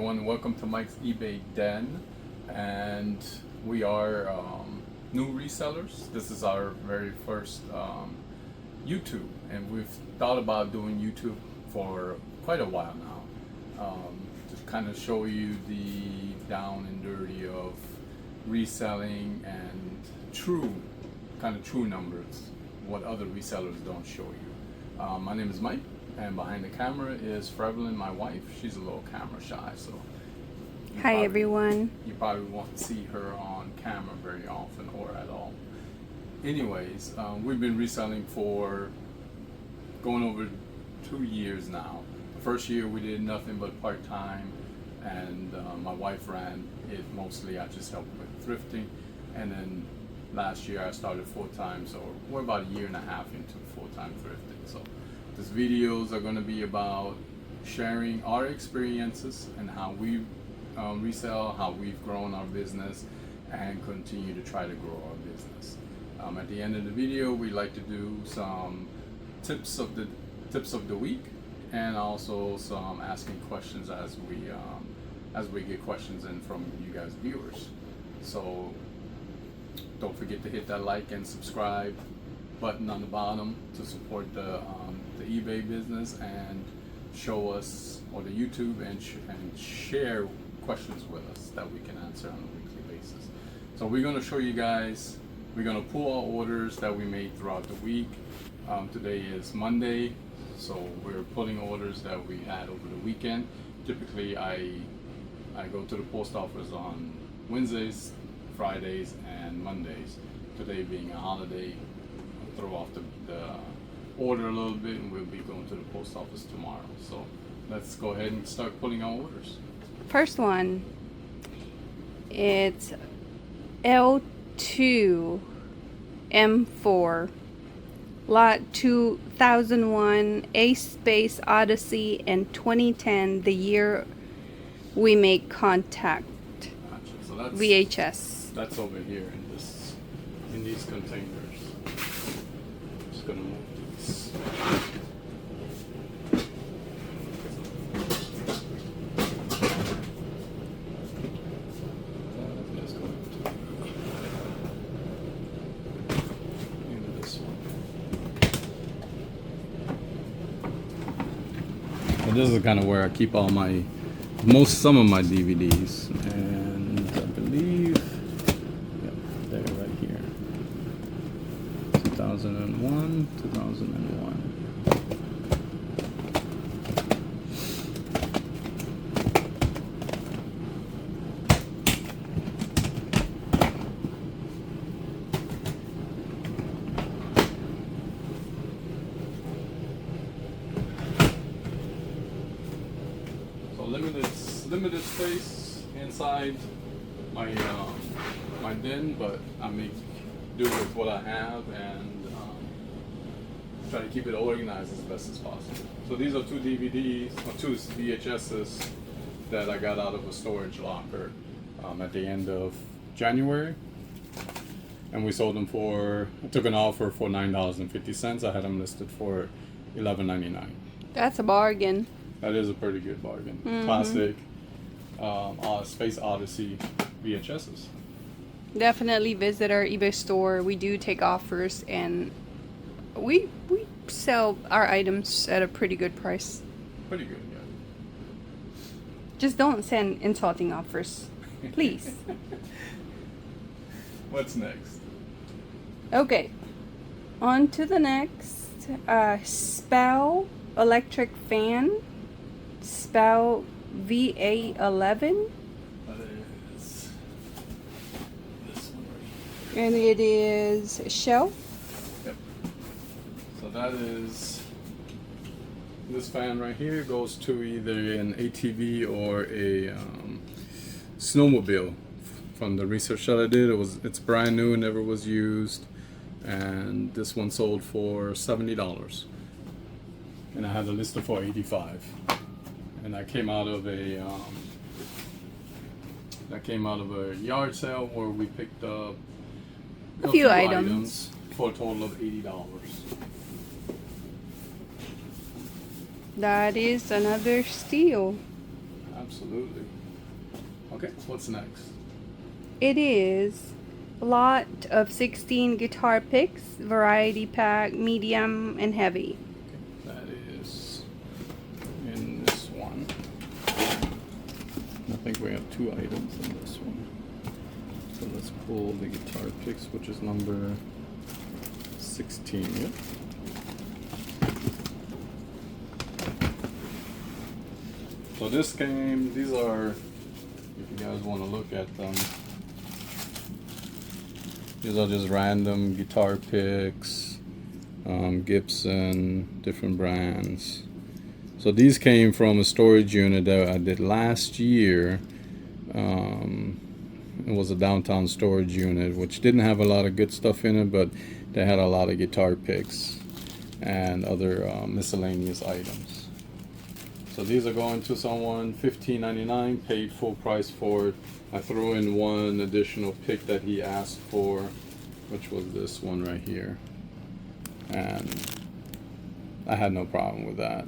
everyone. Welcome to Mike's eBay Den, and we are new resellers. This is our very first YouTube, and we've thought about doing YouTube for quite a while now, to kind of show you the down and dirty of reselling and true numbers, what other resellers don't show you. My name is Mike. And behind the camera is Frevelyn, my wife. She's a little camera shy, so hi everyone. You probably won't see her on camera very often or at all. Anyways, we've been reselling for going over 2 years now. The first year we did nothing but part-time, and my wife ran it mostly. I just helped with thrifting, and then last year I started full-time, so we're about a year and a half into full-time thrifting. So these videos are going to be about sharing our experiences and how we resell, how we've grown our business, and continue to try to grow our business. At the end of the video, we like to do some tips of the week, and also some asking questions as we get questions in from you guys viewers. So don't forget to hit that like and subscribe button on the bottom to support the eBay business, and show us, or the YouTube, and share questions with us that we can answer on a weekly basis. So we're going to show you guys, we're going to pull our orders that we made throughout the week. Today is Monday, so we're pulling orders that we had over the weekend. Typically I go to the post office on Wednesdays, Fridays, and Mondays. Today being a holiday, I'll throw off the order a little bit, and we'll be going to the post office tomorrow. So let's go ahead and start pulling our orders. First one, it's L2 M4 lot 2001 A Space Odyssey and 2010, the year we make contact. Gotcha. So that's VHS. That's over here in these containers. Just gonna move these. Let's go into this one. So this is kind of where I keep all some of my DVDs, and I believe, yep, they're right here. 2001. So limited space inside my den, but I make do with what I have, and try to keep it organized as best as possible. So these are two DVDs, or two VHSs that I got out of a storage locker at the end of January, and we sold them I took an offer for $9.50. I had them listed for $11.99. That's a bargain. That is a pretty good bargain. Mm-hmm. Classic Space Odyssey VHSs. Definitely visit our eBay store. We do take offers, and we sell our items at a pretty good price. Pretty good, yeah. Just don't send insulting offers, please. What's next? Okay, on to the next. Spell electric fan. Spell VA11. That is this one right here. And it is shelf. Yep. So that is, this fan right here goes to either an ATV or a snowmobile. From the research that I did, it's brand new, never was used, and this one sold for $70, and I had it listed for $85. And that came out of a yard sale where we picked up a few items for a total of $80. That is another steal. Absolutely. Okay, what's next? It is a lot of 16 guitar picks, variety pack, medium and heavy. Okay, that is in this one. I think we have 2 items in this one. So let's pull the guitar picks, which is number 16. Yep. So these are, if you guys want to look at them, these are just random guitar picks, Gibson, different brands. So these came from a storage unit that I did last year. It was a downtown storage unit, which didn't have a lot of good stuff in it, but they had a lot of guitar picks and other miscellaneous items. So these are going to someone, $15.99, paid full price for it. I threw in one additional pick that he asked for, which was this one right here. And I had no problem with that.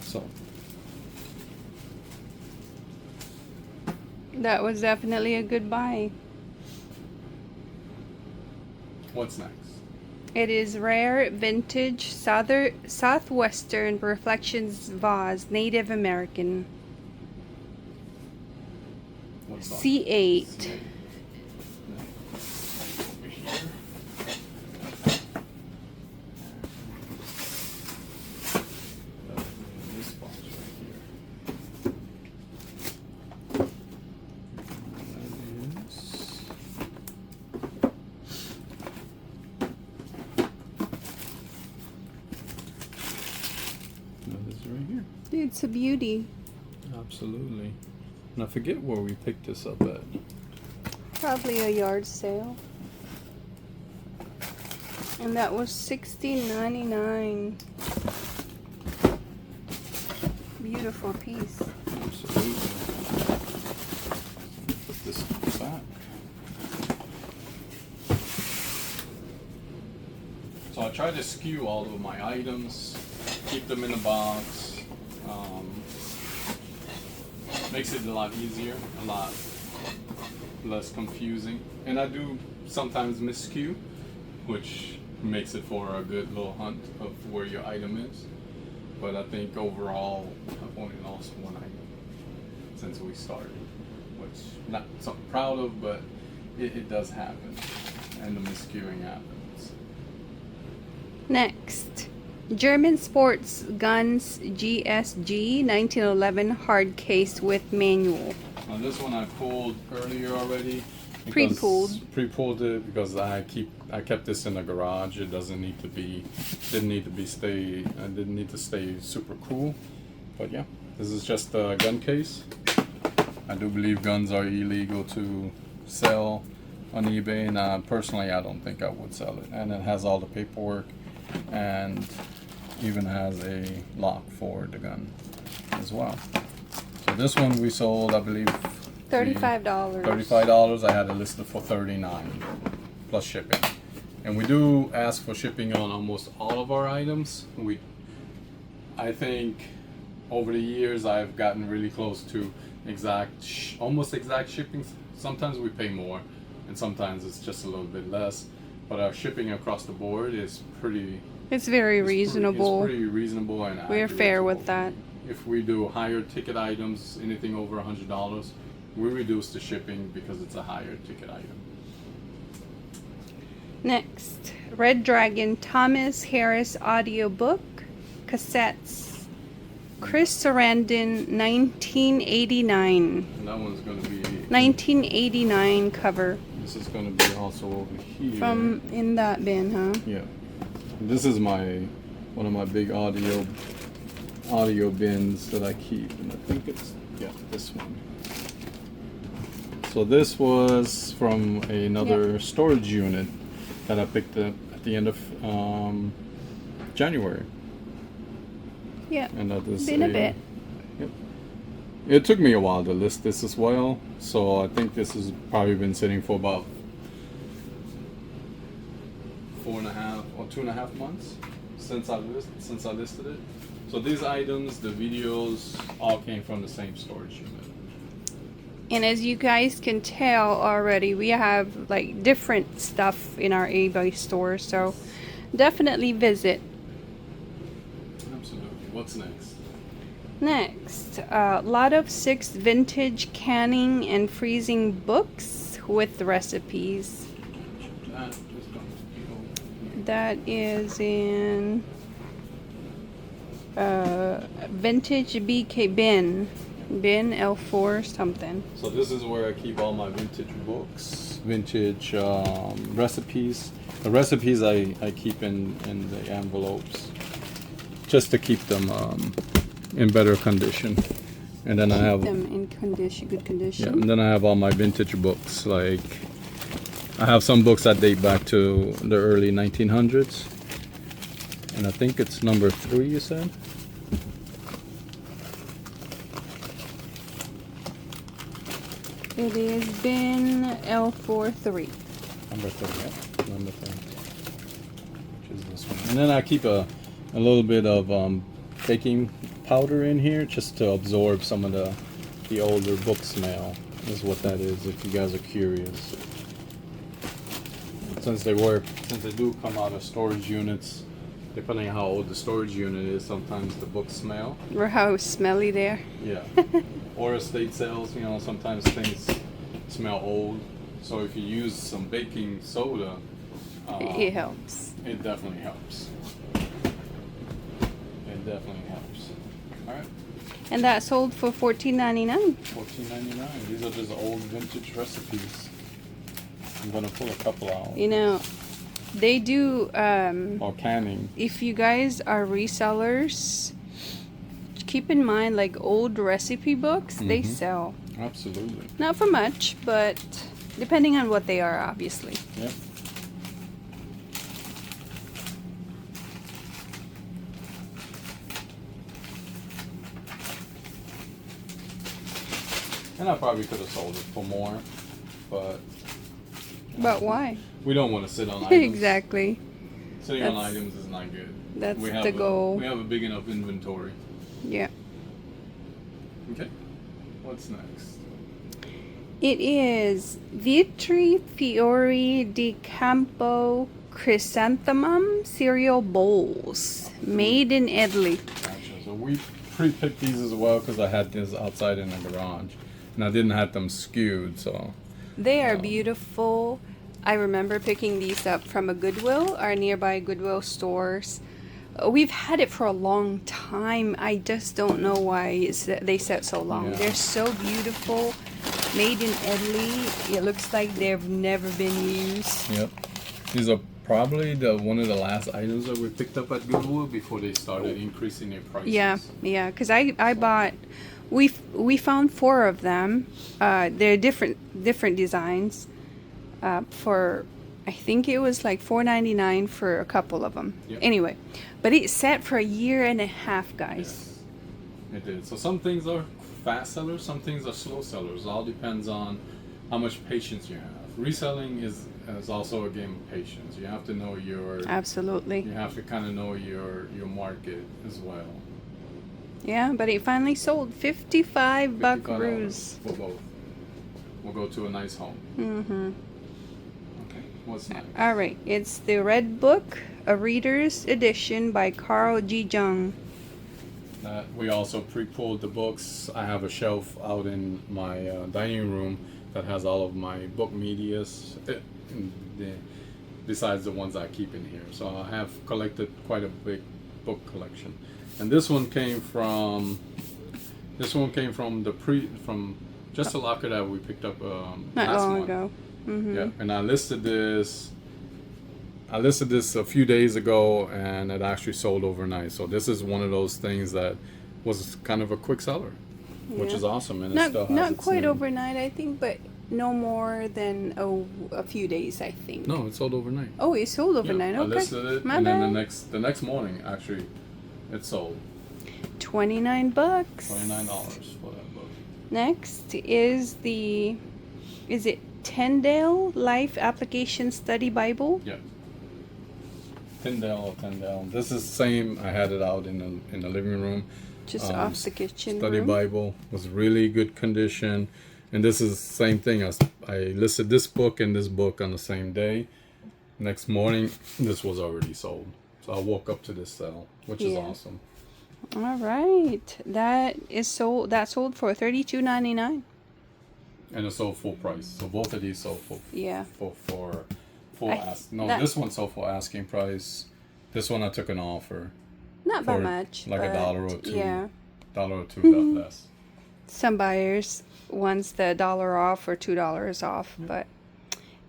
So That was definitely a good buy. what's next? It is rare vintage southwestern reflections vase, Native American. What's on? C8. C8. Over here. This box right here. That is. That is right here. It's a beauty. Absolutely. And I forget where we picked this up at. Probably a yard sale. And that was $16.99. Beautiful piece. Absolutely. Put this back. So I try to skew all of my items, keep them in the box. Makes it a lot easier, a lot less confusing. And I do sometimes miscue, which makes it for a good little hunt of where your item is. But I think overall, I've only lost one item since we started, which not something proud of, but it does happen, and the miscuing happens. Next, German Sports Guns GSG 1911 hard case with manual. Now this one I pulled earlier already. Pre-pulled it because I kept this in the garage. It didn't need to stay super cool. But yeah, this is just a gun case. I do believe guns are illegal to sell on eBay, and personally I don't think I would sell it. And it has all the paperwork and even has a lock for the gun as well. So this one we sold, I believe, $35. $35. I had it listed for $39 plus shipping. And we do ask for shipping on almost all of our items. I think over the years I've gotten really close to almost exact shipping. Sometimes we pay more and sometimes it's just a little bit less. But our shipping across the board is It's very reasonable. It's pretty reasonable and We're accurate. fair with that. If we do higher ticket items, anything over $100, we reduce the shipping because it's a higher ticket item. Next, Red Dragon Thomas Harris audiobook cassettes. Chris Sarandon 1989. And that one's going to be 1989 cover. This is going to be also over here. From in that bin, huh? Yeah. And this is one of my big audio bins that I keep, and I think it's this one. So this was from another storage unit that I picked up at the end of January. Yeah. And that is Been a bit. Yep. It took me a while to list this as well, so I think this has probably been sitting for about 4.5 or 2.5 months since I listed it. So these items, the videos, all came from the same storage unit. And as you guys can tell already, we have like different stuff in our eBay store, so definitely visit. Absolutely. What's next? Next, a lot of 6 vintage canning and freezing books with recipes. That is in vintage BK bin L4 something. So this is where I keep all my vintage books, vintage recipes. The recipes I keep in the envelopes just to keep them in better condition. And then I have them in good condition. Yeah, and then I have all my vintage books. Like I have some books that date back to the early 1900s, and I think it's number 3. You said. It is bin L43. Number 3, yeah. Number 3. Which is this one. And then I keep a little bit of baking powder in here just to absorb some of the older book smell. Is what that is, if you guys are curious. Since they do come out of storage units, depending on how old the storage unit is, sometimes the books smell. Or how smelly they are. Yeah. Or estate sales, sometimes things smell old. So if you use some baking soda, It helps. it definitely helps. It definitely helps. All right. And that sold for $14.99. $14.99. These are just old vintage recipes. I'm gonna pull a couple out. They do. Or canning. If you guys are resellers, keep in mind like old recipe books, they sell. Absolutely. Not for much, but depending on what they are, obviously. Yep. And I probably could have sold it for more, but. But why? We don't want to sit on items. Exactly. Sitting on items is not good. That's We have the goal. We have a big enough inventory. Yeah. Okay. What's next? It is Vitri Fiori di Campo Chrysanthemum cereal bowls made in Italy. Gotcha. So we pre-picked these as well because I had these outside in the garage, and I didn't have them skewed. So They are beautiful. I remember picking these up from a Goodwill, our nearby Goodwill stores. We've had it for a long time. I just don't know why they set so long. Yeah. They're so beautiful. Made in Italy. It looks like they've never been used. Yep. These are probably one of the last items that we picked up at Goodwill before they started increasing their prices. Yeah. Because I bought. We found 4 of them. They're different designs. For I think it was like $4.99 for a couple of them. Yep. Anyway, but it sat for a year and a half, guys. Yes, it did. So some things are fast sellers, some things are slow sellers. It all depends on how much patience you have. Reselling is also a game of patience. You have to know Absolutely. You have to kind of know your market as well. Yeah, but it finally sold. 55 buckaroos. For both. We'll go to a nice home. Mm-hmm. Okay, what's next? All right, it's the Red Book, a Reader's Edition by Carl G. Jung. We also pre-pulled the books. I have a shelf out in my dining room that has all of my book medias, besides the ones I keep in here. So I have collected quite a big book collection. And this one came from just a locker that we picked up Not last long month. ago. Mm-hmm. Yeah, and I listed this a few days ago, and it actually sold overnight. So this is one of those things that was kind of a quick seller, which Yeah. is awesome. And it still has Not its quite name. overnight, I think, but no more than a few days, I think. No, it sold overnight. Oh, it sold Yeah, overnight. I Okay. listed it, My and bad. then the next morning, actually, it sold $29. $29 for that book. Next is it Tyndale Life Application Study Bible? Yeah. Tyndale. This is the same. I had it out in the living room. Just off the kitchen Study room. Bible was really good condition, and this is the same thing. I listed this book and this book on the same day. Next morning, this was already sold. So I woke up to this sale, which is Yeah. awesome. All right, that is sold. That sold for $32.99. And it sold full price. So both of these sold Yeah. for full I- ask. No, that- this one sold for asking price. This one I took an offer. Not by For much. like but $1 or $2. Yeah. $1 or $2 less. Some buyers wants the $1 off or $2 off, but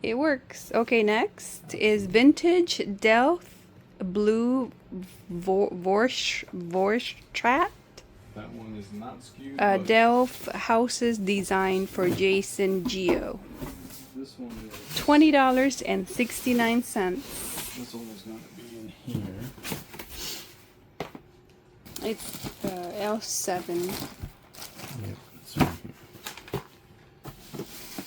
it works. Okay, next is vintage Delft blue Vorstrat. That one is not skewed. but Delft houses designed for Jason Geo. this one is $20.69. this one is going to be in here. It's L7. Yep, it's right here.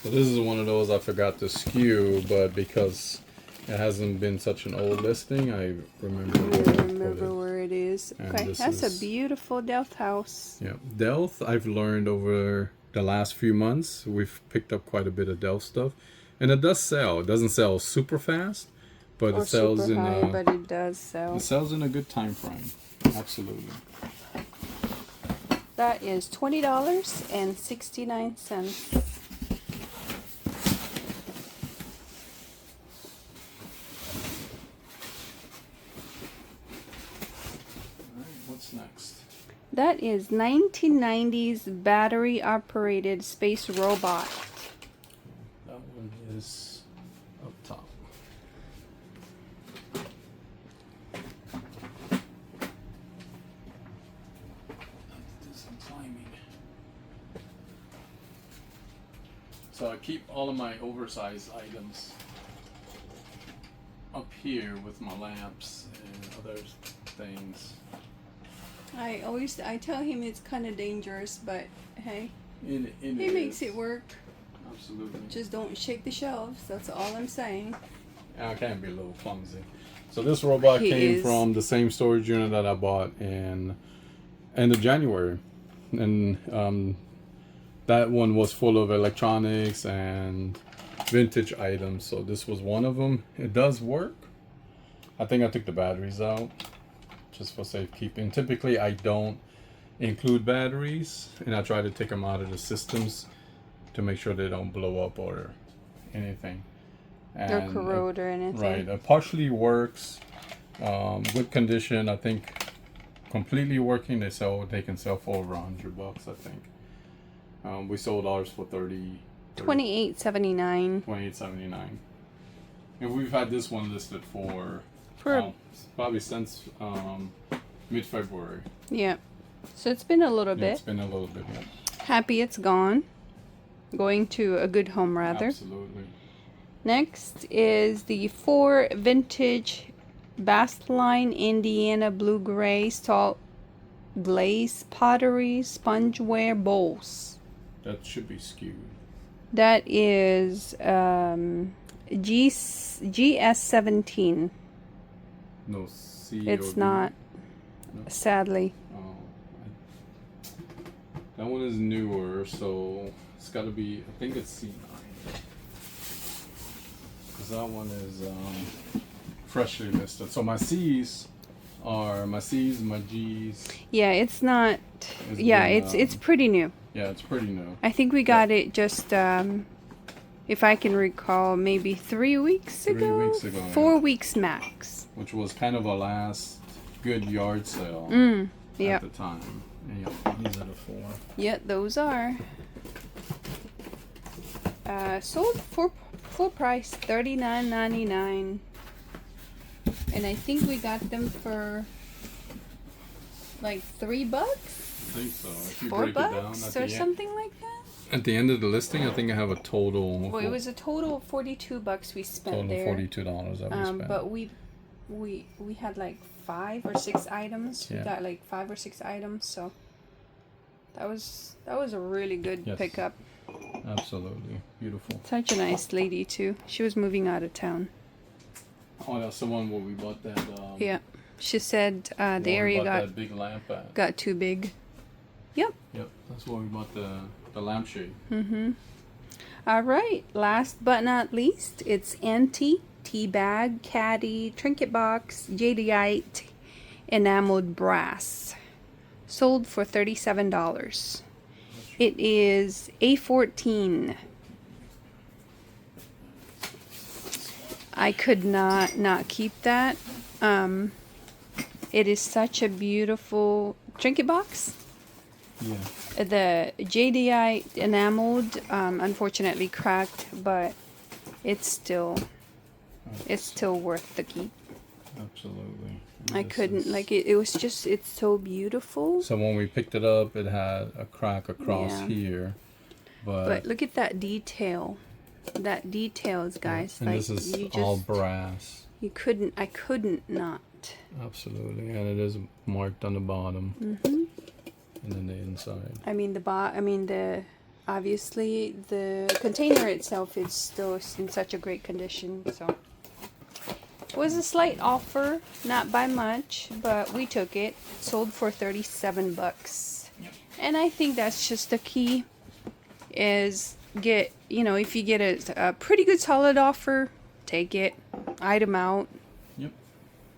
So this is one of those I forgot to skew, but because it hasn't been such an old listing, I remember where I put Remember it. where it is. And Okay, this that's is- a beautiful Delft house. Yeah, Delft. I've learned over the last few months, we've picked up quite a bit of Delft stuff, and it does sell. It doesn't sell super fast, but Or it sells super in high, a but it does sell. it sells in a good time frame. Absolutely. That is $20.69. All right, what's next? That is 1990s battery operated space robot. That one is up top. Do some climbing. So I keep all of my oversized items up here with my lamps and other things. I tell him it's kind of dangerous, but hey, In he it makes is. it work. Absolutely. Just don't shake the shelves. That's all I'm saying. I can be a little clumsy. So this robot He came is. from the same storage unit that I bought in end of January, and that one was full of electronics and vintage items. So this was one of them. It does work. I think I took the batteries out just for safekeeping. Typically, I don't include batteries, and I try to take them out of the systems to make sure they don't blow up or anything. Or And, corrode or anything. Right. It partially works. Good condition. I think completely working. They can sell for over $100. I think. We sold ours for $28.79. $28.79. And we've had this one listed for probably since mid-February. Yeah. So it's been a little Yeah, it's bit. been a little bit. Yeah. Happy it's gone. Going to a good home rather. Absolutely. Next is the 4 vintage Bastline Indiana Blue Gray Salt Glaze Pottery Spongeware Bowls. That should be skewed. That is GS17. No C. It's or B. not, No. sadly. Oh, that one is newer, so it's got to be. I think it's C9. Because that one is freshly listed. So my C's are my C's, my G's. Yeah, it's not. It's Yeah, been, it's pretty new. Yeah, it's pretty new. I think we got it just, if I can recall, maybe 3 weeks 3 ago. weeks ago, yeah. 4 weeks max. Which was kind of a last good yard sale Yeah. at the time. And yeah, these are the 4. Yeah, those are. Sold for full price $39.99, and I think we got them for like $3, I think so. If you $4 break it down at or the end. something like that. At the end of the listing, I think I have a total. Well, it was a total of $42 we spent total there. $42 that we spent. But we had like 5 or 6 items. We Yeah. got like 5 or 6 items, so that was a really good Yes. pickup. Absolutely beautiful. Such a nice lady too. She was moving out of town. Oh, that's the one where we bought that. Yeah. She said the where we area bought got that big lamp at. got too big. Yep. Yep, that's where we bought the lampshade. Mm-hmm. All right. Last but not least, it's Auntie tea bag, caddy, trinket box, jadeite, enameled brass. Sold for $37. It is A14. I could not keep that. It is such a beautiful trinket box. Yeah. The jadeite enameled, unfortunately cracked, but it's still worth the keep. Absolutely. I couldn't like it. It was just it's so beautiful. So when we picked it up, it had a crack across Yeah. here, But look at that detail. That details, guys. and like this is you just all brass. I couldn't not. Absolutely, and it is marked on the bottom Mm-hmm. and then the inside. I mean obviously the container itself is still in such a great condition. So it was a slight offer, not by much, but we took it. Sold for $37. Yep. And I think that's just the key. Is if you get a pretty good solid offer, take it. Item out. Yep.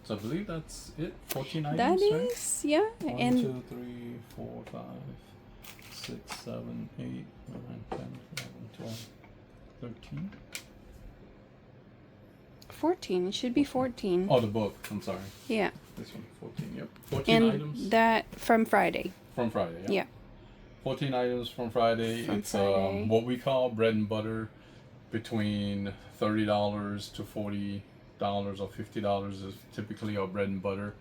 So I believe that's it. 14 items. That right? is, yeah. 1, And 2, 3, 4, 5, 6, 7, 8, 9, 10, 11, 12, 13. 14. It should be 14. Oh, the book. I'm sorry. Yeah. This one, 14. Yep. 14 And items that from Friday. from Friday. Yeah. 14 items from Friday. From It's Friday. what we call bread and butter, between $30 to $40 or $50 is typically our bread and butter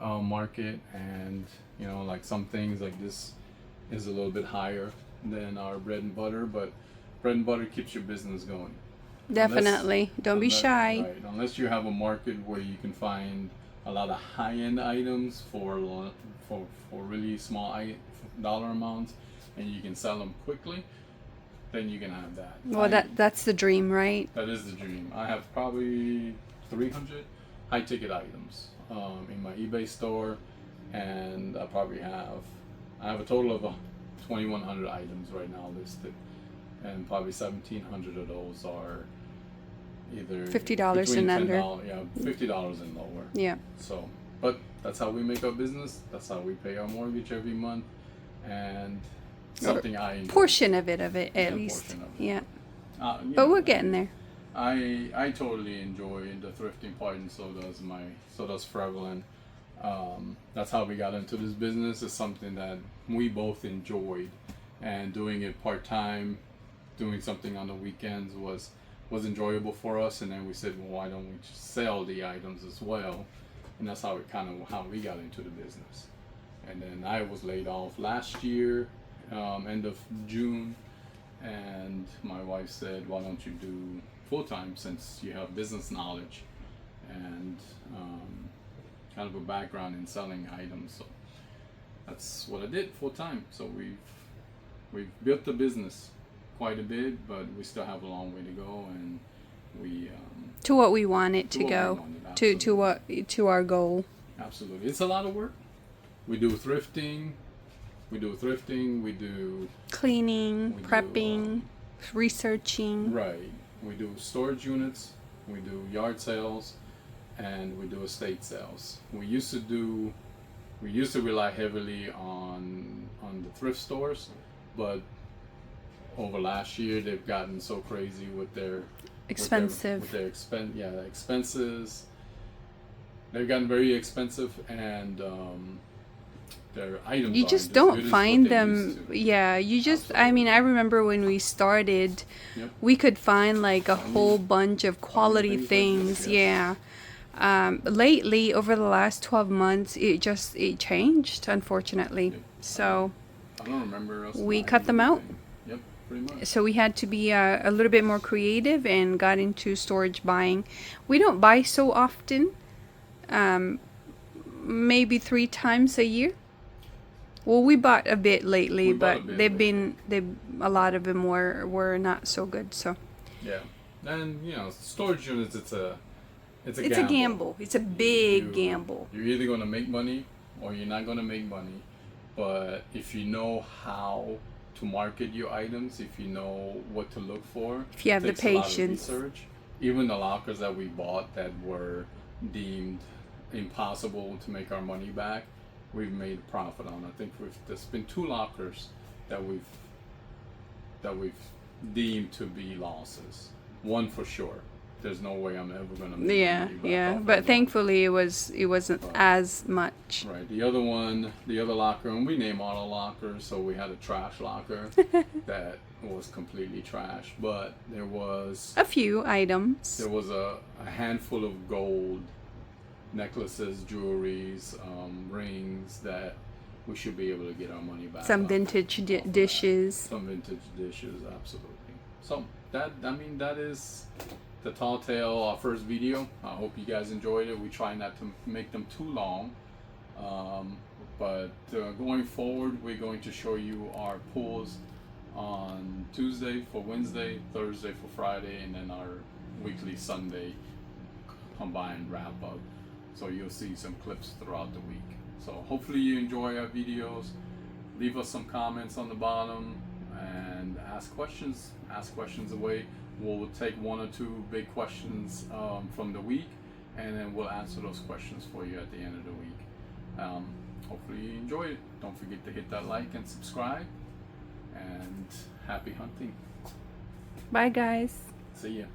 market. And like some things like this is a little bit higher than our bread and butter, but bread and butter keeps your business going. Definitely. Don't be shy. Right, unless you have a market where you can find a lot of high-end items for really small dollar amounts, and you can sell them quickly, then you can have that. Well, that's the dream, right? That is the dream. I have probably 300 high-ticket items in my eBay store, and I have a total of 2,100 items right now listed, and probably 1,700 of those are either $50 between and under. $50 and lower. Yeah. So, but that's how we make our business. That's how we pay our mortgage every month, and something I enjoy. Portion of it at Yeah, least. portion of it. Yeah. You But know, we're getting there. I totally enjoy the thrifting part, and so does Frevelin. That's how we got into this business. It's something that we both enjoyed, and doing it part time, doing something on the weekends was enjoyable for us. And then we said, well, why don't we just sell the items as well? And that's how we got into the business. And then I was laid off last year, end of June, and my wife said, why don't you do full time, since you have business knowledge and kind of a background in selling items. So that's what I did full time. So we've built the business quite a bit, but we still have a long way to go, and we To what we want it to what we go. wanted, To our goal. absolutely. It's a lot of work. We do thrifting. We do Cleaning, We do, prepping, researching. right. We do storage units. We do yard sales, and we do estate sales. We used to rely heavily on the thrift stores, but over last year they've gotten so crazy with their Expensive. expenses. They've gotten very expensive, and their items You aren't just as don't good as find what they them. used to. Yeah, you just. I Absolutely. mean, I remember when we started, Yep. we could find like a whole bunch of quality things like things. this, Yeah. Lately, over the last 12 months, it changed, unfortunately. Yep. So I don't remember us. We buying cut them out. anything. Yep, pretty much. we had to be a little bit more creative and got into storage buying. We don't buy so often. Maybe 3 times a year. Well, we bought a bit lately, We bought a but bit a lot of them were not so good. So Yeah, and storage units. It's It's a gamble. It's a big You- gamble. You're either going to make money or you're not going to make money. But if you know how to market your items, if you know what to look for, If you have the takes a lot of patience. research. Even the lockers that we bought that were deemed impossible to make our money back, we've made a profit on. I think there's been 2 lockers that we've deemed to be losses. One for sure. There's no way I'm ever gonna make Yeah, money back yeah. off that But locker. thankfully, it wasn't as much. Right. The other one, the other locker, and we name all the lockers. So we had a trash locker that was completely trash, but there was A few items. a handful of gold necklaces, jewelries, rings that we should be able to get our money back. Some on. vintage Off of that. dishes. Some vintage dishes, absolutely. So that is the Tall Tale, our first video. I hope you guys enjoyed it. We try not to make them too long, but going forward, we're going to show you our pulls on Tuesday for Wednesday, Thursday for Friday, and then our weekly Sunday combined wrap up. So you'll see some clips throughout the week. So hopefully you enjoy our videos. Leave us some comments on the bottom and ask questions. Ask questions away. We'll take 1 or 2 big questions from the week, and then we'll answer those questions for you at the end of the week. Hopefully you enjoy it. Don't forget to hit that like and subscribe. And happy hunting. Bye, guys. See ya.